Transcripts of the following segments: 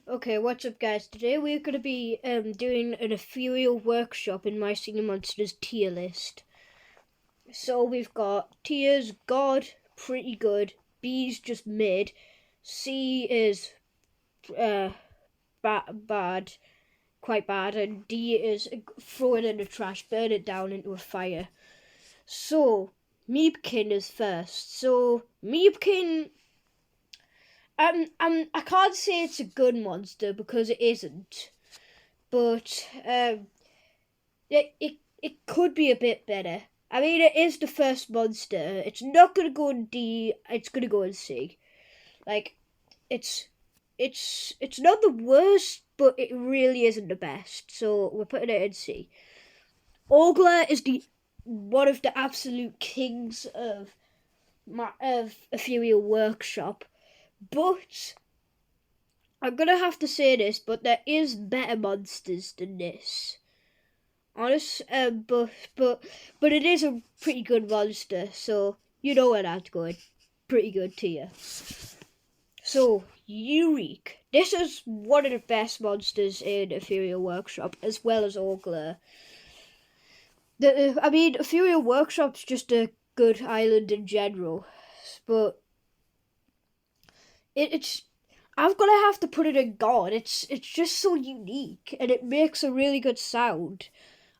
Okay, what's up, guys? Today we're going to be doing an Ethereal workshop in my Senior Monsters tier list. So we've got tiers: God, pretty good; B's just mid; C is bad, quite bad; and D is throw it in the trash, burn it down into a fire. So Meepkin is first. So Meepkin, I can't say it's a good monster because it isn't. But it could be a bit better. I mean, it is the first monster. It's not gonna go in D. It's gonna go in C. Like, it's it's not the worst, but it really isn't the best. So we're putting it in C. Ogler is the one of the absolute kings of Ethereal Workshop, but I'm gonna have to say this, but there is better monsters than this. Honest, but it is a pretty good monster, so you know where that's going. Pretty good tier. So Eureka, this is one of the best monsters in Ethereal Workshop, as well as Ogler. Ethereal Workshop's just a good island in general, but it's. I'm gonna have to put it in God. It's just so unique, and it makes a really good sound.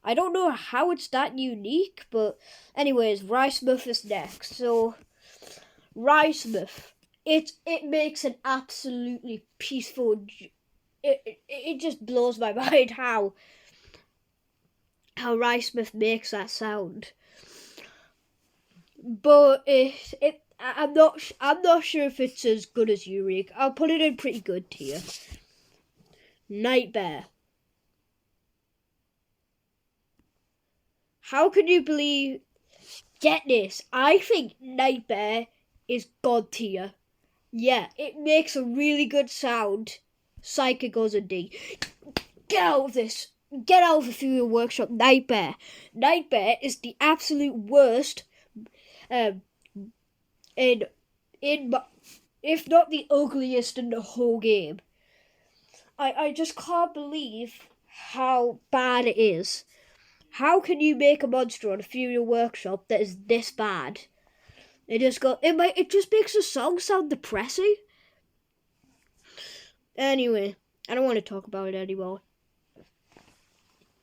I don't know how it's that unique, but anyways, Ricemouth is next. So, Ricemouth, it makes an absolutely peaceful. It just blows my mind how Ricemouth makes that sound. But I'm not sure if it's as good as Eureka. I'll put it in pretty good tier. Nightmare. How can you believe? Get this. I think Nightmare is God tier. Yeah, it makes a really good sound. Psychic goes a D. Get out of this. Get out of the Ethereal Workshop. Nightmare. Nightmare is the absolute worst. In if not the ugliest in the whole game. I just can't believe how bad it is. How can you make a monster on Ethereal Workshop that is this bad? It just makes the song sound depressing. Anyway, I don't want to talk about it anymore.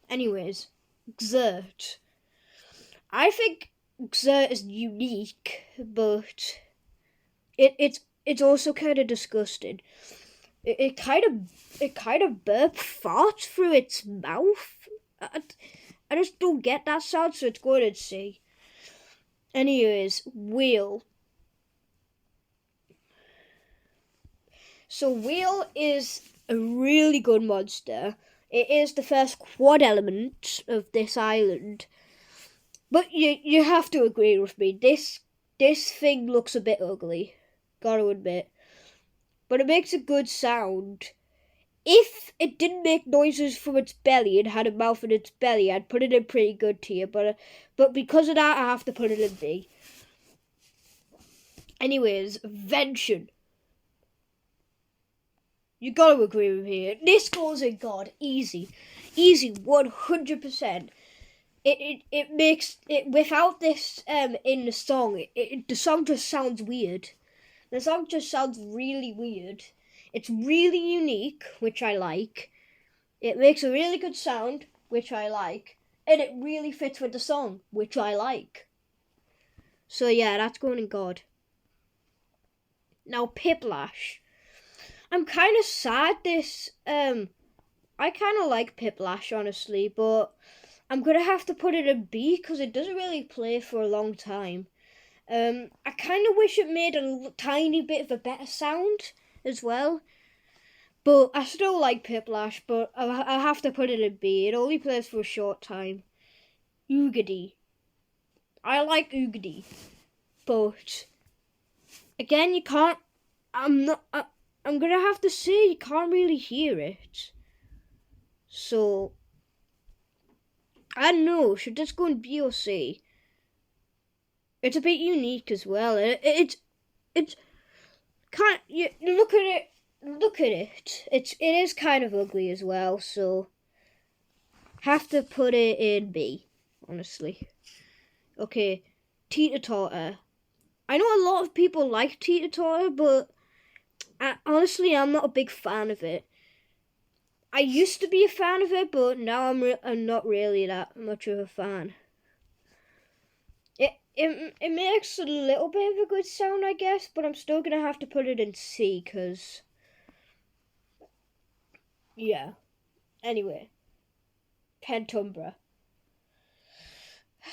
Anyways, Xert. I think Xert is unique, but it's also kind of disgusting. It kind of burp farts through its mouth. I just don't get that sound, so it's going to C. Anyways, Wheel. So Wheel is a really good monster. It is the first quad element of this island. But you have to agree with me. This thing looks a bit ugly. Gotta admit. But it makes a good sound. If it didn't make noises from its belly and had a mouth in its belly, I'd put it in pretty good tier. But because of that, I have to put it in B. Anyways, Vention. You gotta agree with me. This goes in God. Easy, 100%. It makes it without this in the song. The song just sounds weird. The song just sounds really weird. It's really unique, which I like. It makes a really good sound, which I like. And it really fits with the song, which I like. So yeah, that's going in God. Now Piplash. I'm kind of sad this, I kind of like Piplash, honestly, but I'm going to have to put it in B because it doesn't really play for a long time. I kind of wish it made a tiny bit of a better sound as well. But I still like Piplash, but I have to put it in B. It only plays for a short time. Oogedy. I like Oogedy. But again, you can't. I'm gonna have to say you can't really hear it. So I don't know. Should this go in B or C? It's a bit unique as well. It's kind. You look at it. look at it. It is kind of ugly as well, so have to put it in B, honestly. Okay, Teeter Totter. I know a lot of people like Teeter Totter, but honestly, I'm not a big fan of it. I used to be a fan of it, but now I'm not really that much of a fan. It makes a little bit of a good sound, I guess, but I'm still gonna have to put it in C, cause yeah. Anyway, Pentumbra.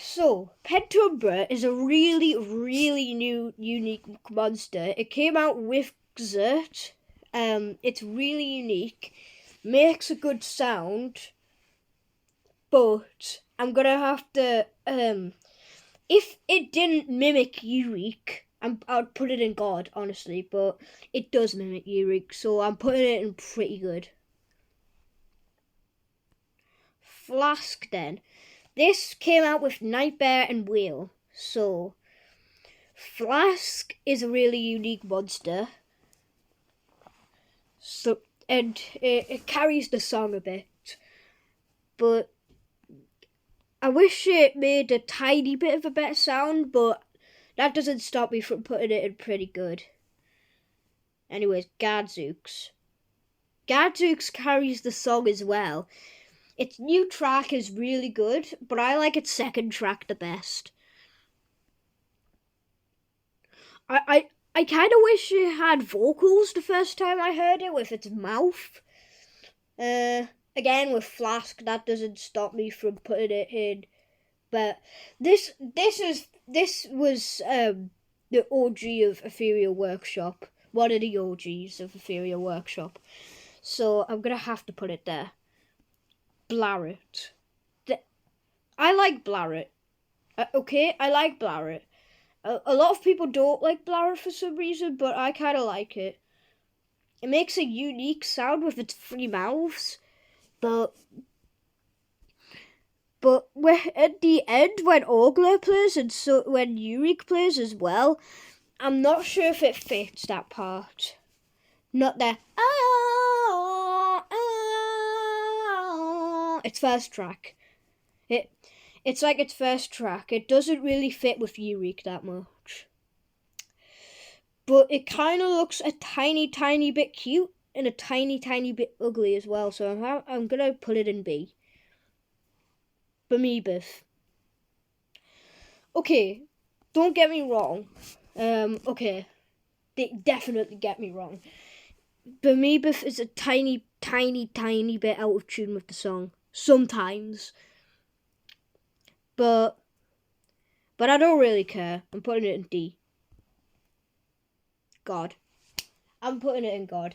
So, Pentumbra is a really, really new, unique monster. It came out with Xert. It's really unique. Makes a good sound. But I'm gonna have to, if it didn't mimic Eurik, I'd put it in God, honestly. But it does mimic Eurik, so I'm putting it in pretty good. Flask, then. This came out with Nightmare and Wheel. So, Flask is a really unique monster. So, and it carries the song a bit. But I wish it made a tiny bit of a better sound, but that doesn't stop me from putting it in pretty good. Anyways, Gadzooks. Gadzooks carries the song as well. Its new track is really good, but I like its second track the best. I kind of wish it had vocals the first time I heard it with its mouth. Again with Flask, that doesn't stop me from putting it in. But this was the OG of Ethereal Workshop, one of the OGs of Ethereal Workshop. So I'm gonna have to put it there. Blaret. I like Blaret. Okay, I like Blaret. A lot of people don't like Blaret for some reason, but I kind of like it. It makes a unique sound with its three mouths, but at the end when Ogler plays and so when Eurik plays as well, I'm not sure if it fits that part. Not there. Its first track. It's like its first track. It doesn't really fit with Eurik that much. But it kind of looks a tiny, tiny bit cute and a tiny, tiny bit ugly as well. So I'm going to put it in B. Bamibeth. Okay, don't get me wrong. Okay, they definitely get me wrong. Bamibeth is a tiny, tiny, tiny bit out of tune with the song. Sometimes. But I don't really care. I'm putting it in D. God. I'm putting it in God.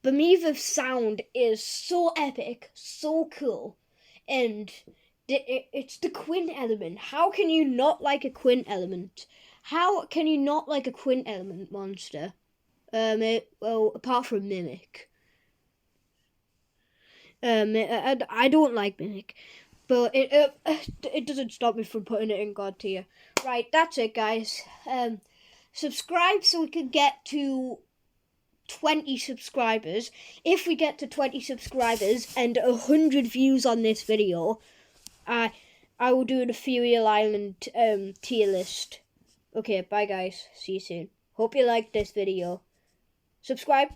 Bamibeth's sound is so epic, so cool, and it's the Quint element. How can you not like a Quint element? How can you not like a Quint element monster? Well, apart from Mimic. I don't like Mimic. But it doesn't stop me from putting it in God tier. Right, that's it, guys. Subscribe so we can get to 20 subscribers. If we get to 20 subscribers and 100 views on this video, I will do an Ethereal Island tier list. Okay, bye guys. See you soon. Hope you liked this video. Subscribe.